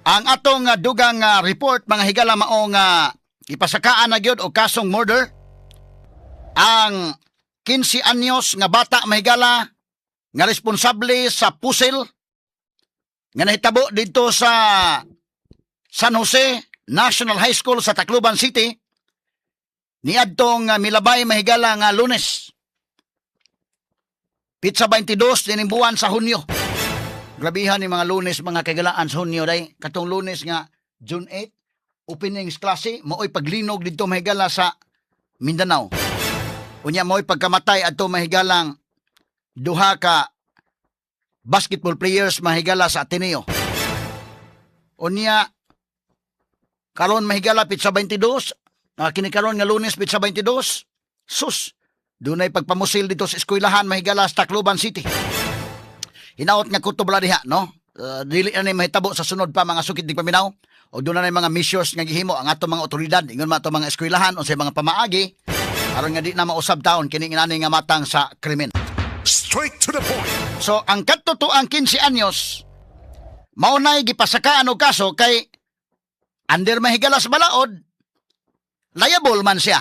Ang atong dugang report mga higala mao nga ipasakaan na gyud og kasong murder ang 15 anyos nga bata mahigala nga responsable sa pusil nga nahitabo dito sa San Jose National High School sa Tacloban City niadtong milabay mahigala nga Lunes. Pitsa 22 dining buwan sa Hunyo. Grabihan ni mga Lunes mga kagalaan sa Hunyo day. Katong Lunes nga June 8 openings klase maoy paglinog dito mahigala sa Mindanao. Unya maoy pagkamatay adto mahigalang duha ka basketball players mahigala sa Ateneo. Unya karon mahigala pitsa 22 kini karon nga Lunes pitsa 22 sus dunay pagpamusil dito sa eskwelahan mahigala sa Tacloban City. Hinaot nga kutob la diha no. Dili na ni mahitabo sa sunod pa mga sukid dig paminaw o doon na mga measures nga gihimo ang ato mga otoridad ingon man ato mga eskwelahan o sa mga pamaagi aron nga di na mausab taon kini inani nga matang sa krimen. Straight to the point. So ang katutuang 15 anyos mao nay gipasakaan og kaso kay under mahigala sa balaod liable man siya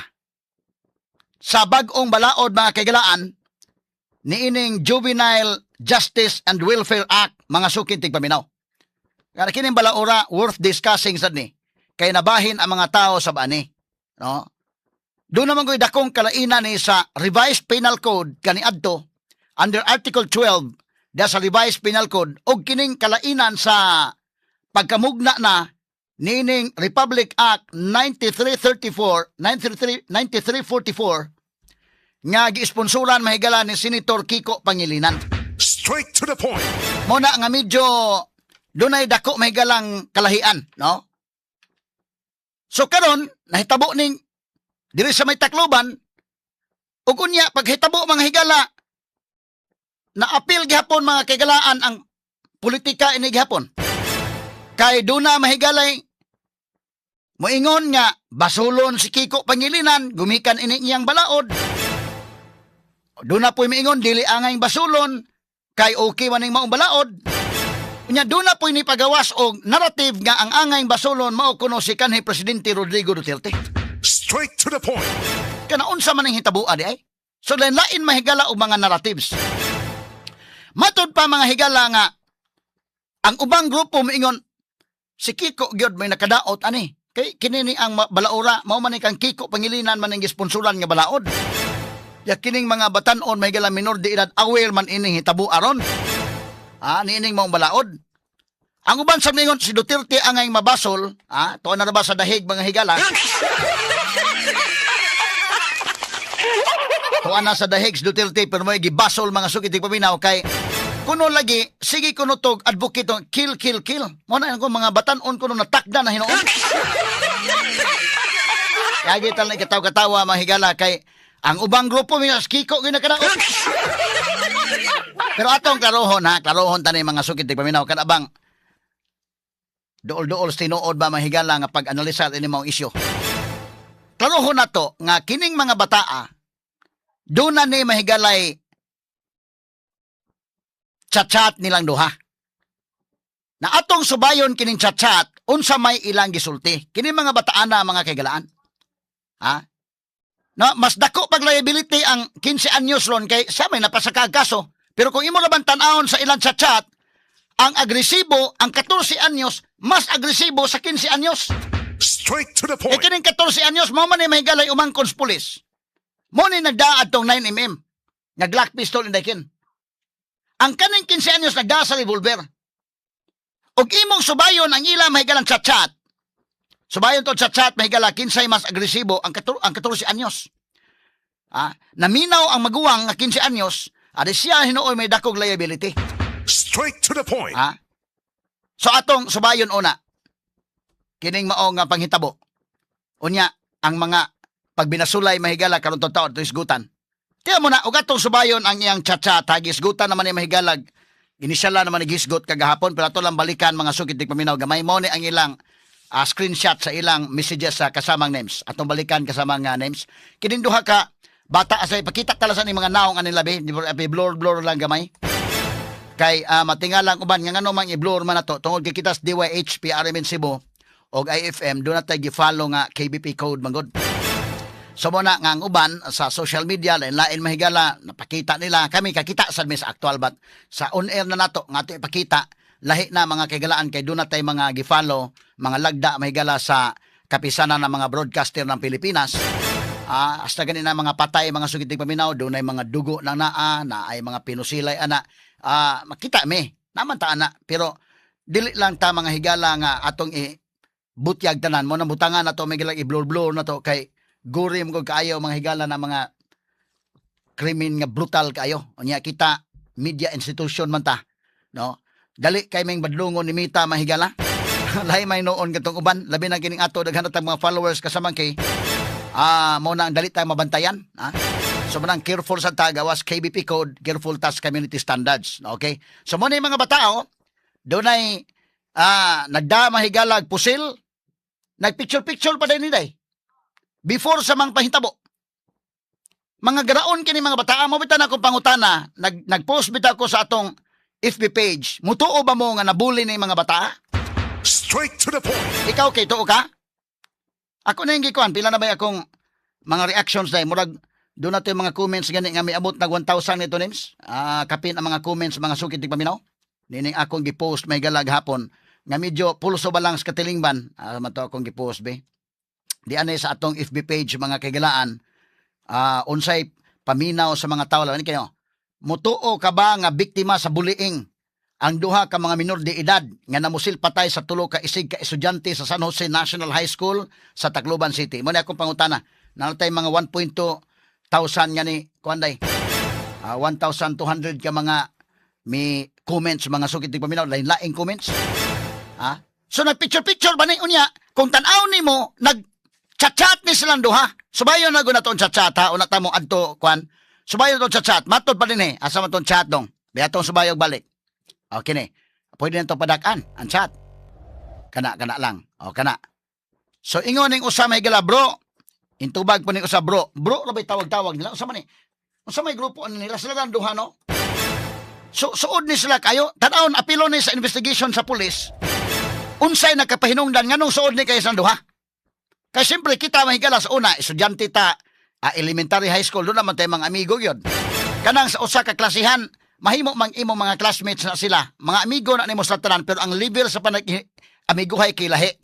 sa bag-ong balaod mga kagalaan niining Juvenile Justice and Welfare Act mga sukid tig paminaw. Kaya kining balaura worth discussing sad ni kay nabahin ang mga tao sa bani, no? Doon naman ko'y dakong kalainan ni sa Revised Penal Code kaniadto under Article 12 da sa Revised Penal Code og kining kalainan sa pagkamugna na nining Republic Act 9344 nga giisponsoran mahigala ni Senator Kiko Pangilinan. Straight to the point. Muna nga medyo dunay dako mahigalang kalahian, no? So karon nahitabo ning diri sa may Tacloban ug unya paghitabo mga higala na apil gihapon mga kagalaan ang politika ini gihapon. Kay duna mahigalay moingon nga basulon si Kiko Pangilinan gumikan ini iyang balaod. Duna po'y maingon dili angay basulon kay okay man ning maong balaod. Unya duna po'y ni pagawas og narrative nga ang angay basulon mao kuno si kanhi Presidente Rodrigo Duterte. Straight to the point. Kana unsa man ning hitabuan di ay? So lain mahigala og mga narratives. Matod pa mga higala nga ang ubang grupo maingon si Kiko gyud may nakadaot ani. Kay kini ni ang balaura mao man ni kang Kiko Pangilinan man ning gisponsoran nga balaod. Ya kining mga batan-on may gala minor de edad aware man ining hitabo aron. Niining mong balaod. Ang uban sa mingon si Duterte angay mabasol, tuwa na ba sa dahig mga higala? Tuwa na sa dahig si Duterte pero may gibasol mga sukit paminaw kay kuno lagi sige kuno tog advocate kill. Mo na ko mga batan-on kuno natakda na hinuon. Kaya gital na katawa mga higala kay ang ubang grupo minas Kiko ginakadaot. Pero atong klarohon tanay mga sukid tig paminaw kanabang dool tinuod ba mahigala nga pag-analisar ini mga isyu. Klarohon nato nga kining mga bataa do na ni mahigalay chat nilang duha. Na atong subayon kining chat unsa may ilang gisulti. Kining mga bataan na mga kagalaan. No, mas dako pag liability ang 15 anyos ron kay sa may napasakag kaso. Pero kung imo laban tan-awon sa ilang chat, ang agresibo, ang 14 anyos, mas agresibo sa 15 anyos. Straight to the point. Kining 14 anyos, mo man ni mahigalay umangkons pulis. Mo ni nagdaad tong 9mm. Nga Glock pistol inday kin. Ang kaning 15 anyos nagdaa sa revolver. Og imong subayon ang ilang mahigalang chat. Subayon to chat mahigala kinsay mas agresibo ang 14 anyos. Naminaw ang maguwang nga 15 anyos, adi siya hinuoy may dakog liability. Straight to the point. So atong subayon una. Kining mao nga panghitabo. Unya ang mga pagbinasulay mahigala karon taon to isgutan. Kaya mo na og atong subayon ang iyang chat isgutan naman ni mahigalag. Inisyala naman ni gisgot kagahapon pero ato lang balikan mga sukid tig paminaw gamay mo ni ang ilang screenshot sa ilang messages sa kasamang names. Atong balikan kasamang names. Kining duha ka bata asay pakita talasan ni mga naong anil labi, blur lang gamay. Kay matingalang uban nga ngano mang i-blur man nato tungod kay kita sa DYH PRM in Cebu og IFM do na tay gi-follow nga KBP code manggod. So mo na nga ang uban sa social media lain mahigala napakita nila kami kakita sa mis actual but sa on air na nato nga ato ipakita lahi na mga kagalaan kay do na tay mga gi-follow mga lagda mahigala sa kapisanan ng mga broadcaster ng Pilipinas. Hasta ganina mga patay mga sugiting paminaw do na mga dugo ng naa na ay mga pinusilay ana. Makita mi naman ta ana pero dili lang ta mga higala nga atong butyag tanan mo nang butangan nato may gilang i-blur na to kay gurim ko kaayo mga higala na mga krimen nga brutal kaayo unya kita media institution man ta no dali kay may badlungon ni Mita mahigala lahi may noon katong uban labi na kining ato daghan ta mga followers kasamang kay mo na ang dali tayo mabantayan so manang careful sa tagawas KBP code careful tas community standards okay so mo na yung mga batao dunay nagda mahigalag pusil nagpicture pa din niday before sa mga pahitabo mga garaon kini mga bataa mo bitan ako pangutana nagpost bitaw ko sa atong FB page mutuo ba mo nga nabuli ni mga bataa Straight to the point. ikaw kay tuo ka ako na yung gikuan pila na ba akong mga reactions na murag doon nato yung mga comments gani nga may abot nag 1,000 nito names. Kapin ang mga comments mga sukit ng paminaw. Nining akong gipost may galag hapon nga medyo pulso balang sa katilingban. Mato akong gipost be. Di anay sa atong FB page mga kagalaan. Unsay paminaw sa mga tao. Lani kayo. Mutuo ka ba nga biktima sa bullying ang duha ka mga minor de edad nga namusil patay sa tulo ka isig ka estudyante sa San Jose National High School sa Tacloban City. Mo na akong pangutana. Nanatay mga 1.2 thousand nga ni kuanday 1,200 ka mga may comments mga sukit ng paminaw lain-laing comments so nagpicture ba ni unya kung tan-aw nimo nag-chat ni silang duha subayon na guna ton chat ha una ta mo adto kuan subayon ton chat matod pa din asa man ton chat dong biatong subayog balik okay ni pwede na to padakan ang chat kana lang kana so ingon ning usa may gala bro intubag po ni usa bro labay tawag nila usa man ni usa may grupo nila sila lang duha no so suod ni sila kayo tan-awon apilo ni sa investigation sa pulis unsay nakapahinungdan nganong suod ni kayo sa duha kay siyempre kita mahigala sa una estudyante ta elementary high school doon naman tayo mga amigo yun kanang sa usa ka klasihan mahimo mang imo mga classmates na sila mga amigo na nimo sa tanan pero ang level sa amigohay kay lahi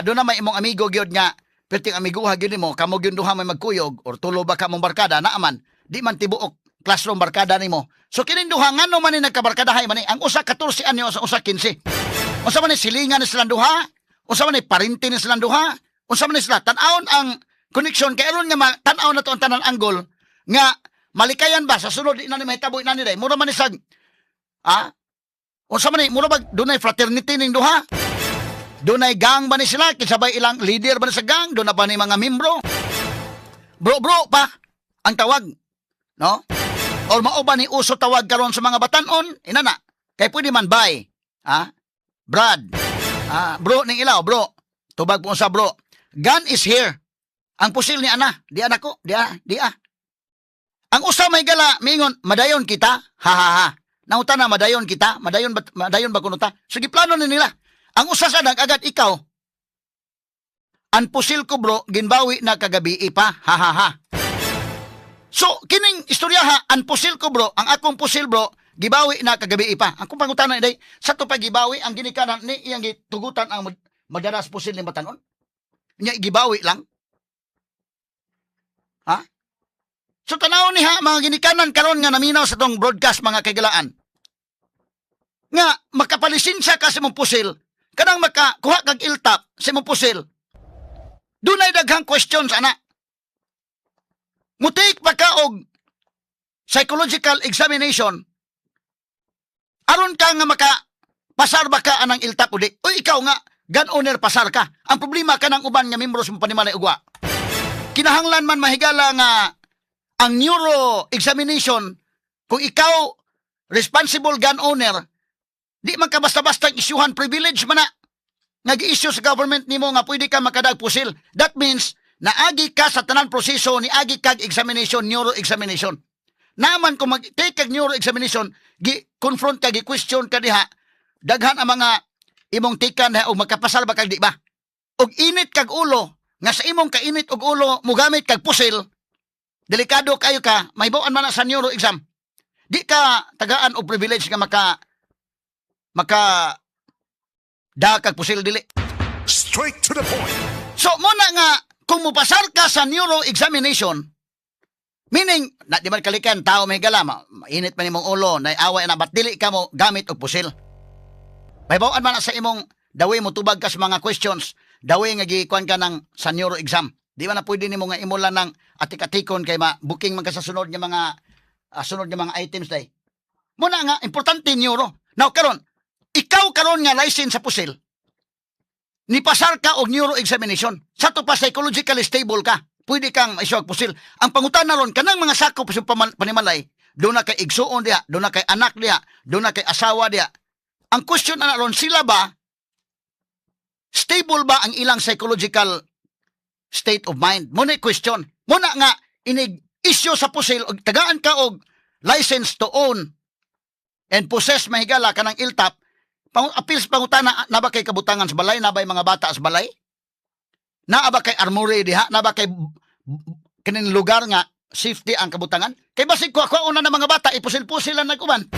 doon na may imong amigo gyud nga perting amiguha gyud nimo kamo gyud duha may magkuyog or tulo ba ka mong barkada naaman di man tibuok classroom barkada nimo so kining duha ngano man ni nagkabarkadahay man ni ang usa 14 anyo sa usa 15 unsa man ni silingan ni silang duha unsa man ni parinti ni silang duha unsa man ni sila tan-awon ang connection kay aron nga tan-aw na to ang tanan anggol nga malikayan ba sa sunod di na ni mahitabo na ni day mura man ni sag unsa man ni mura ba dunay fraternity ning duha dunay gang ba ni sila kisabay ilang leader ba ni sa gang do na ba ni mga membro bro pa ang tawag no or mao ba ni uso tawag karon sa mga batanon inana kay pwede man bay Brad bro ning ilaw bro tubag po sa bro gun is here ang pusil ni ana di ko di ang usa may gala mingon madayon kita ha nauta na madayon kita madayon ba kuno ta sige plano ni nila ang usa sa agad ikaw ang pusil ko bro ginbawi na kagabi pa ha so kining istorya ang pusil ko bro ang akong pusil bro gibawi na kagabi pa ang kung pangutanan day sa to pagibawi ang ginikanan ni iyang gitugutan ang madalas pusil ni batanon nya gibawi lang so tanaw ni mga ginikanan karon nga naminaw sa tong broadcast mga kagalaan nga makapalisensya ka sa mong pusil kanang makakuha kag iltap sa mong pusil dunay daghang questions ana mutik pa ka og psychological examination aron ka nga pasar ba ka anang iltap udi o ikaw nga gun owner pasar ka ang problema ka ng uban nga membro sa panimalay ugwa kinahanglan man mahigala nga ang neuro examination kung ikaw responsible gun owner di man ka basta-basta isyuhan privilege man na nga gi-issue sa government nimo nga pwede ka makadag pusil that means naagi ka sa tanan proseso ni agi kag examination neuro examination naman kung mag-take kag neuro examination, gi-confront ka, gi-question ka diha, daghan ang mga imong tikan o magkapasal ba kag di ba? Og init kag ulo, nga sa imong kainit og ulo, mugamit kag pusil, delikado kayo ka, mahibawan man na sa neuro exam. Di ka tagaan o privilege nga maka da kag pusil dili. Straight to the point. So muna nga kung mupasar ka sa neuro examination, meaning na di man kalikan tao may gala, mainit man imong ulo, naiaway na ba't dili ka mo gamit og pusil. Mahibawan man na sa imong daway mo tubag ka sa mga questions, daway nga gikuan ka ng sa neuro exam. Di ba na pwede nimo nga imula ng atik-atikon kay ma-booking man ka sa sunod nga mga items day. Muna nga importante neuro. Now karon, ikaw karon nga license sa pusil, ni pasar ka og neuro examination. Sa to pa psychologically stable ka, pwede kang isyo og pusil. Ang pangutan na ron kanang mga sakop sa panimalay, do na kay igsuon diha, do na kay anak diha, do na kay asawa diha. Ang question na ron, sila ba stable ba ang ilang psychological state of mind? Muna question. Muna nga inig issue sa pusil og tagaan ka og license to own and possess mahigala kanang iltap. Appeals pangutana na ba kay kabutangan sa balay, na ba mga bata sa balay? Na ba kay armory diha, na ba kay kaning lugar nga safety ang kabutangan? Kay basig ko una na mga bata ipusil-pusil lang nagkuman.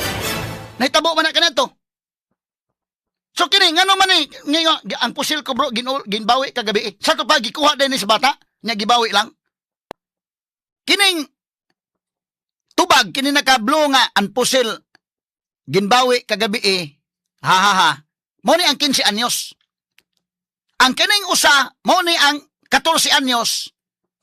Nahitabo man na kanadto. So kini ngano man ni ang pusil ko bro ginbawi kagabi. Sa to pa gikuha din ni sa bata, nya gibawi lang. Kining tubag kini nakablo nga ang pusil ginbawi kagabi mo ni ang 15 anyos. Ang kining usa, mo ni ang 14 anyos.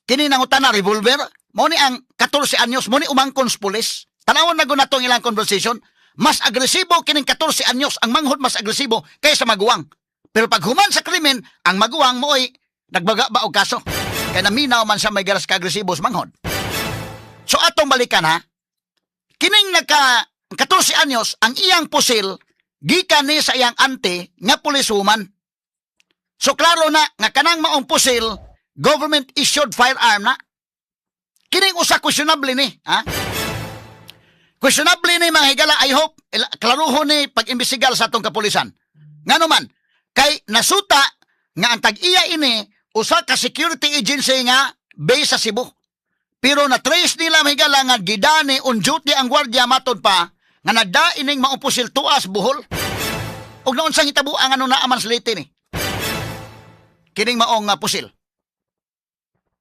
Kini nangutan na revolver, mo ni ang 14 anyos, mo ni umangkon sa pulis. Tanawon na guna tong ilang conversation. Mas agresibo kining 14 anyos, ang manghod mas agresibo kaysa maguwang. Pero pag human sa krimen, ang maguwang mo ay nagbaga ba og kaso. Kaya naminaw man sa may garas ka-agresibo sa manghod. So atong balikan ha. Kining nagka 14 anyos, ang iyang pusil gikan ni sa iyang ante nga pulisuman. So klaro na nga kanang maong pusil government issued firearm na. Kining usa questionable ni, ha? Questionable ni mga higala, I hope klaruhon ni pag-imbestigar sa atong kapulisan. Ngano man kay nasuta nga ang tag-iya ini usa ka security agency nga base sa Cebu. Pero na trace nila mga higala nga gidani on duty ang gwardiya matod pa nga nagda ining maong pusil tuas buhol. Og naon sang hitabo ang ano na aman slate ni. Kining maong pusil.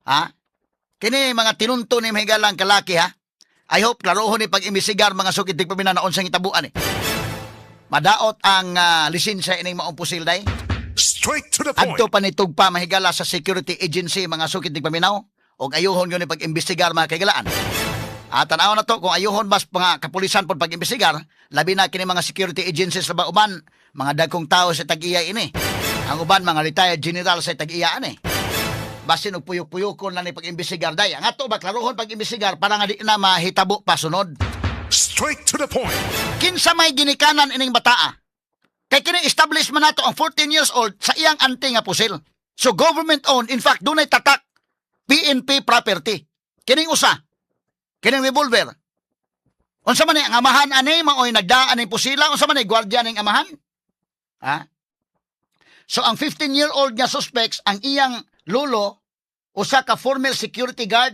Ha? Kini mga tinunto ni mahigalang kalaki ha. I hope klarohon ni pag-imbestigar mga sukid tigpamina naon sang hitabuan ni. Madaot ang lisensya ining maong pusil day. Straight to the point. Adto pa nitug pa mahigala sa security agency mga sukid tigpaminaw og ayuhon gyud ni pag-imbestigar mga kaigalaan. Tanaw na to kung ayuhon bas mga kapulisan pod pag-imbestigar, labi na kini mga security agencies sa uban, mga dagkong tao sa tag-iya ini. Ang uban mga retired general sa tag-iya ani. Basin og puyok-puyokon na ni pag-imbestigar day. Ang ato ba klarohon pag-imbestigar para nga di na mahitabo pa sunod. Straight to the point. Kinsa may ginikanan ining bataa. Kay kini establish man nato ang 14 years old sa iyang ante nga pusil. So government owned, in fact dunay tatak PNP property. Kining usa kining revolver. Unsa man ni ang amahan ani maoy nagdaan ning pusila, unsa man ni gwardiya ning amahan? Ha? So ang 15-year-old nga suspects ang iyang lolo usa ka former security guard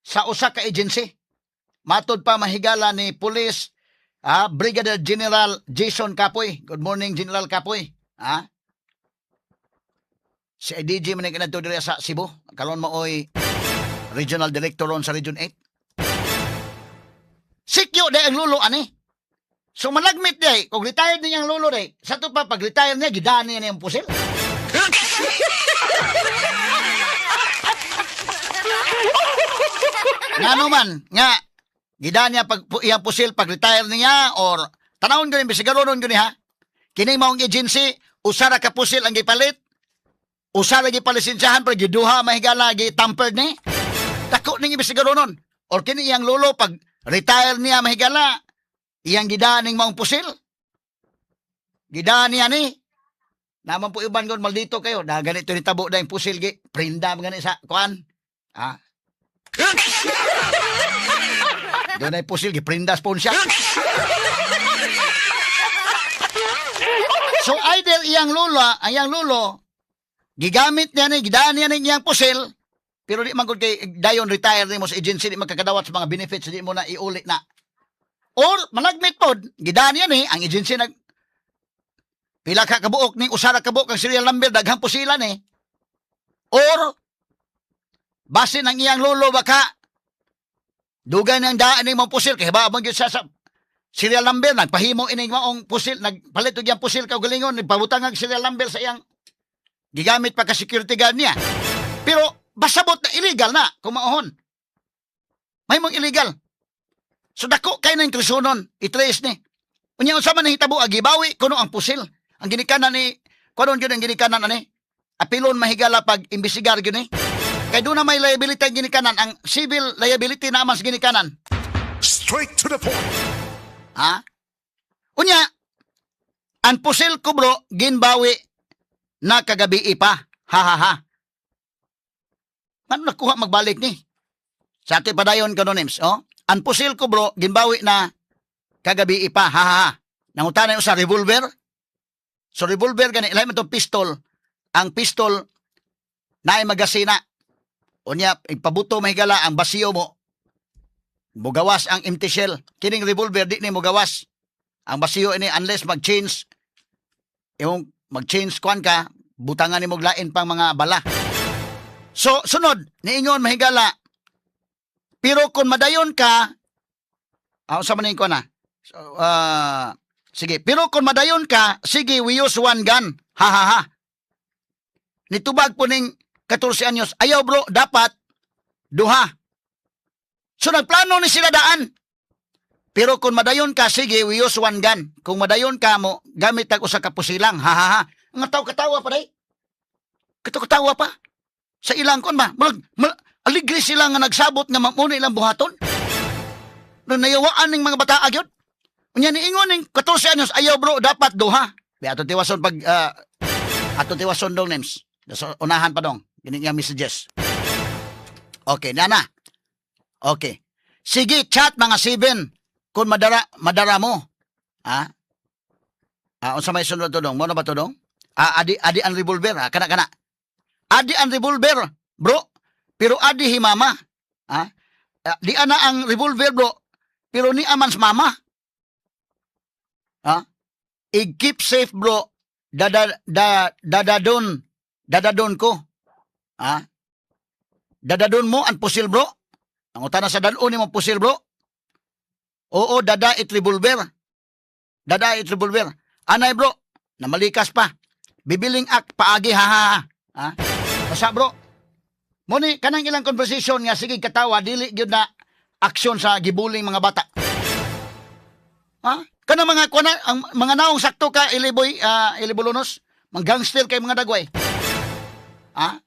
sa usa ka agency. Matod pa mahigala ni Police Brigadier General Jason Capoy. Good morning General Capoy. Ha? Si IDG man kanadto diri sa Cebu. Karon maoy Regional Director ron sa Region 8. Sikyo day ang lolo ani. So malagmit day, kung retired niya ang lolo day, sa to pa pag-retire niya gidani niya ang pusil. Ngano man nga gidani niya pag iyang pusil pag-retire niya or tanawon gyud imbestigaron gyud ha. Kini maong agency usara ka pusil ang gipalit. Usara gipalisensyahan pero giduha mahigala gi tampered ni. Dako ning imbestigaron or kini iyang lolo pag retire niya mahigala, iyang gidaning maong pusil. Gidaan niya ni. Naman po iban ko, maldito kayo. Na ganito ni tabo na yung pusil, prinda gani sa kuan. Doon ay pusil, giprindas po siya. So either iyang lolo, gigamit niya ni, gidaan niya ni iyang pusil, pero di man gud kay dayon retire ni mo sa agency, di magkakadawat sa mga benefits, di mo na iuli na. Or managmit pod, gidaan niya ni, ang agency nag pila ka kabuok ni usara kabuok ang serial number daghang pusilan ni. Or base ng iyang lolo baka dugay nang daan ni mo pusil kay ba man gyud sa serial number nagpahimo ining maong pusil nagpalit og iyang pusil kaugalingon nagpabutang ang serial number sa iyang gigamit pa ka security guard niya. Pero basabot na illegal na kung maohon. May mong illegal. So dako kay na intrusionon, i-trace ni. Unya unsa man nahitabo agibawi kuno ang pusil. Ang ginikanan ni kuno gyud ang ginikanan ani. Apilon mahigala pag imbestigar gyud ni. Kay doon na may liability ang ginikanan, ang civil liability na mas ginikanan. Straight to the point. Ha? Unya, ang pusil ko bro, ginbawi na kagabi pa. Ha ha ha. Ano nakuha magbalik ni? Sa atin padayon kanonims, oh? Ang pusil ko bro, ginbawi na kagabi pa. Ha ha ha. Nangutanay sa revolver. So revolver gani, ilahi mo itong pistol. Ang pistol na ay magasina. Unya, ipabuto mahigala ang basiyo mo. Mugawas ang empty shell. Kining revolver, di ni mugawas. Ang basiyo ini, unless mag-change, yung mag-change kuan ka, butangan ni muglain pang mga bala. So, sunod, niingon mahigala. Pero kung madayon ka, sa manin ko na. So, sige, pero kung madayon ka, sige, we use one gun. Ha ha ha. Nitubag po ning 14 anyos. Ayaw bro, dapat duha. So nagplano ni sila daan. Pero kung madayon ka, sige, we use one gun. Kung madayon ka mo, gamit ang usa ka pusilang. Ha ha ha. Nga katawa pa day. Katawa pa. Sa ilang kon ba? Aligri sila nga nagsabot nga mamuna ilang buhaton. Nung nayawaan ng mga bata agyod. Unya niingon ning 14 anyos, ayaw bro, dapat duha. Di ato tiwason pag ato tiwason dong names. So, unahan pa dong. Gini nga messages. Okay, nana. Okay. Sige, chat mga 7. Kung madara mo. Ha? Unsa may sunod to dong? Mo na ba to dong? Adi ang revolver. Kana. Adi ang revolver, bro. Pero adi himama. Ha? Di ana ang revolver, bro. Pero ni amans mama. Ha? I-keep safe, bro. Dadadon ko. Ha? Dadadon mo ang pusil, bro. Ang utana sa dalon ni mo pusil, bro. Oo, dadait revolver. Dadait revolver. Anay, bro. Namalikas pa. Bibiling ak paagi, ha. Basta, bro. Muni, kanang ilang conversation nga, sige katawa, dili gyud na aksyon sa gibuling mga bata. Ha? Kanang mga kuana, ang mga naong sakto ka, ilibulunos, mga gangster kay mga dagway. Ha?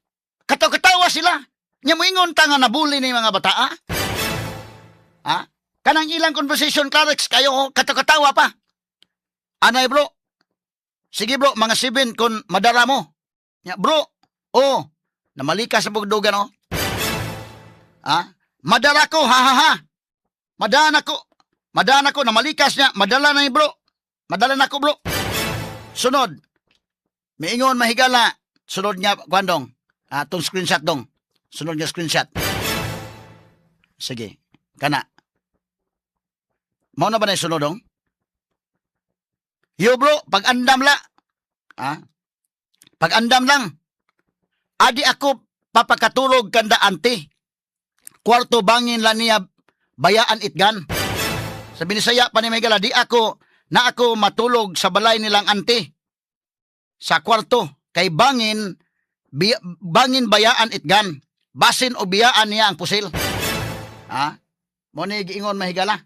Katawa sila. Nya moingon ta nga nabuli ni mga bata, ha? Ha? Kanang ilang conversation Clarix kayo katawa pa. Anay bro. Sige bro, mga 7 kun madara mo. Nya bro. Oh, namalikas sa bugdugan oh. Ha? Madara ko, ha. Madana ko namalikas niya. Madala na ni bro. Madala na ko bro. Sunod. Miingon mahigala. Sunod niya, kwandong. Itong screenshot dong. Sunod niya screenshot. Sige. Kana. Mau na ba na yung sunod dong? Yo bro, pag-andam la. Pag-andam lang. Adi ako papakatulog kanda ante. Kwarto bangin la niya bayaan itgan. Sabi ni saya pa ni Megala, di ako matulog sa balay nilang ante. Sa kwarto. Kay bangin bayaan itgan. Basin o biyaan niya ang pusil. Mo ni giingon mahigala.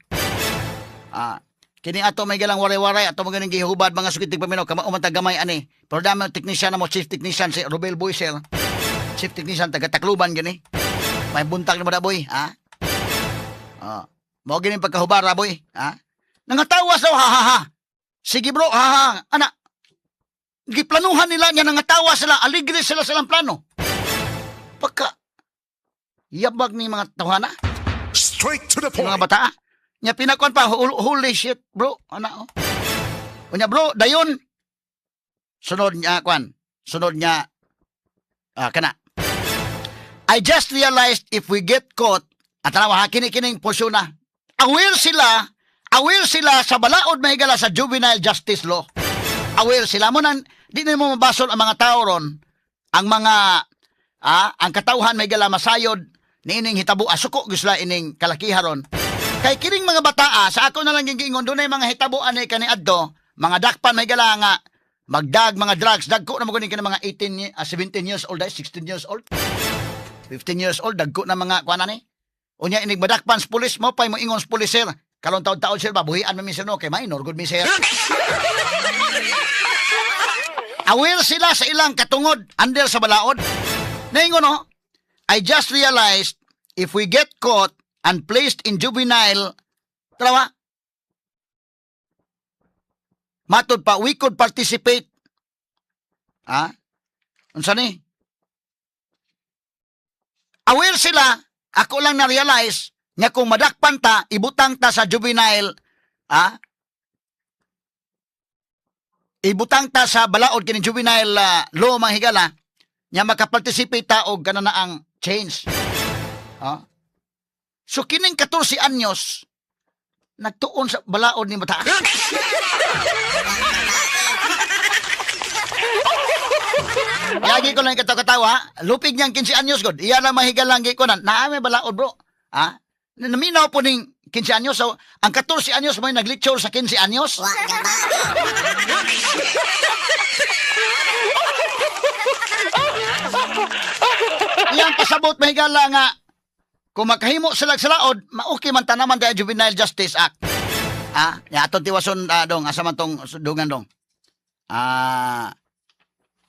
Kini ato mahigalang waray-waray ato maganing gihubad mga sukitig paminaw kama umantag gamay ani. Pero dami technician na mo, chief technician si Robel Boyser. Chief technician taga Tacloban gini. May buntag ni boy, mo gini pagkahubara boy, Nangatawa sa ha. Sige bro, ha. Ana. Giplanuhan nila niya nangatawa sila, aligre sila silang plano. Pagka yabag ni mga tawhana. Straight to the Mga point. bata. Nya pinakon pa, holy shit, bro. Ano? Unya, bro, dayon. Sunod niya, kwan. Sunod niya, kana. I just realized if we get caught, at tanawa, kinikining portion na, aware sila sa balaod mahigala sa juvenile justice law. Aware sila. Munan, di na mo mabasol ang mga tao ron, ang mga, ang katauhan mahigala masayod, niining hitabo, suko gusla ining kalakiharon. Kay kining mga bata, sa ako na lang gingingon, doon ay mga hitabuan ay kani adto, mga dakpan mahigala nga, magdag, mga drugs, dagko na magunin ka ng mga 17 years old, 16 years old, 15 years old, dagko na mga, kuha na ni, unya inig madakpan sa pulis mo, pa'y mo ingon sa pulis, sir, kalong taon-taon, sir, babuhian mo minsan, no, kay minor, good me, sir. Aware sila sa ilang katungod, under sa balaod. Naingon, no, I just realized, if we get caught and placed in juvenile, trawa, matod pa, we could participate. Unsa ni? Aware sila, ako lang na-realize, nga kung madakpan ta, ibutang ta sa juvenile, ibutang ta sa balaod kini juvenile law mga higala, nya makaparticipate ta og kana na ang change. So kining 14 anyos nagtuon sa balaod ni bata. Lagi ko lang katawa, lupig niyang 15 anyos god. Iya lang mahigalang gi ko na may balaod bro. Naminaw po ning 15 anyos. So, ang 14 anyos mo yung nag-lecture sa 15 anyos. Iyang pasabot mahigala nga kung makahimo sila sa laod, maukay man tanaman tayo Juvenile Justice Act. Atong tiwason dong, asa man tong dungan dong.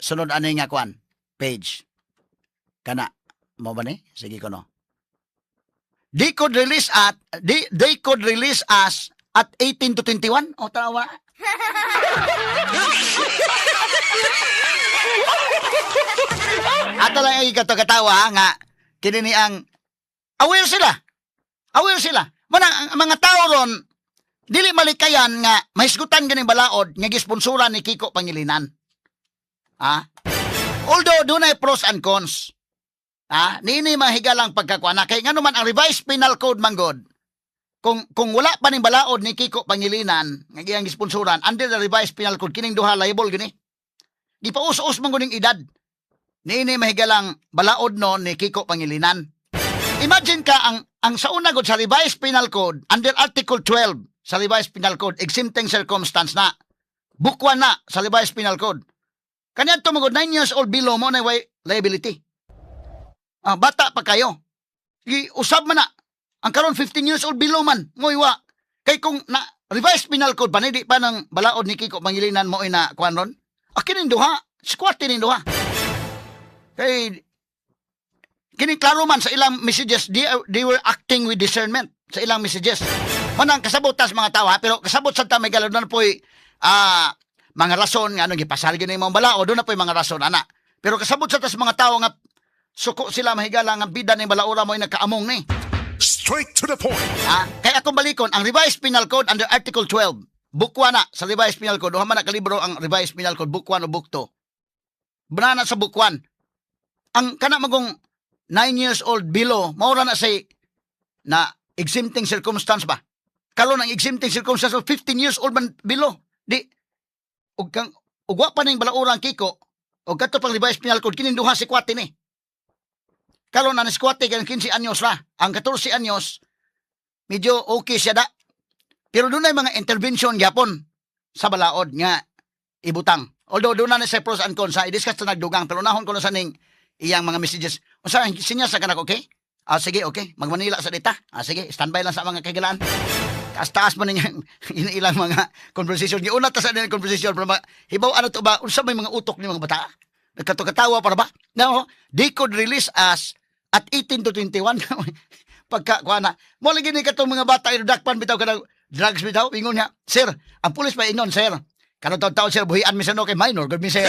Sunod ano nga kwan? Page. Kana. Mo ba ni? Sige ko no. They could release us at 18 to 21. O tawa. Ato lang ay katawa nga kini ni ang aware sila. Manang mga tao ron dili malikayan nga mahisgutan ganing balaod nga gisponsoran ni Kiko Pangilinan. Although doon ay pros and cons. Nini mahigalang pagkakuana kay ngano man ang revised penal code manggod. Kung wala pa ning balaod ni Kiko Pangilinan nga iyang gisponsoran under the revised penal code kining duha liable gini. Di pa us-us man guning edad. Nini mahigalang balaod no ni Kiko Pangilinan. Imagine ka ang sa una gud sa revised penal code under article 12 sa revised penal code exempting circumstance na. Bukwan na sa revised penal code. Kanya ito magod 9 years old below mo na liability. Bata pa kayo. Usab man na. Ang karon 15 years old below man. Ngoywa. Kay kung na revised penal code pa, hindi pa ng balaod ni Kiko Pangilinan mo ina kuan ron. Kining duha. Squat ning duha. Kay kining klaro man sa ilang messages, they were acting with discernment sa ilang messages. Manang kasabot tas mga tao pero kasabot sa tamay galon na po'y mga rason nga gipasal gyud imong balaod do na po'y mga rason ana. Pero kasabot sa tas mga tao nga suko sila mahigala nga bida ning balaura mo nagkaamong ni. Straight to the point. Kaya akong balikon ang revised penal code under article 12. Book 1 na sa revised penal code. Duha man na kalibro ang revised penal code book 1 o book 2. Banana sa book 1. Ang kana magong 9 years old below, maura na say na exempting circumstance ba? Karon ang exempting circumstance of 15 years old man below. Di ugwa pa ning balaurang Kiko o kadto pang revised penal code kining duha si kwate ni. Karon na si kwate kay 15 anyos ra. Ang 14 anyos medyo okay siya da. Pero doon ay mga intervention gyapon sa balaod nga ibutang. Although doon na sa pros and cons sa i-discuss na nagdugang pero nahon ko na sa ning iyang mga messages. Unsa sinya sa kanako okay? Sige, okay. Mag-Manila sa dita. Sige, standby lang sa mga kagilaan. Taas-taas mo ninyang iniilang mga conversation. Giuna ta sa nilang conversation. Pero hibaw ano to ba? Unsa may mga utok ni mga bata? Nagkatukatawa para ba? No, they could release us at 18 to 21. Pagka, na. Mo lagi ni katong mga bata, dakpan bitaw ka drugs bitaw. Ingon niya, sir, ang pulis pa ingon, sir. Kanong taon-taon, sir, buhian mi sa no kay minor. Good mi, sir.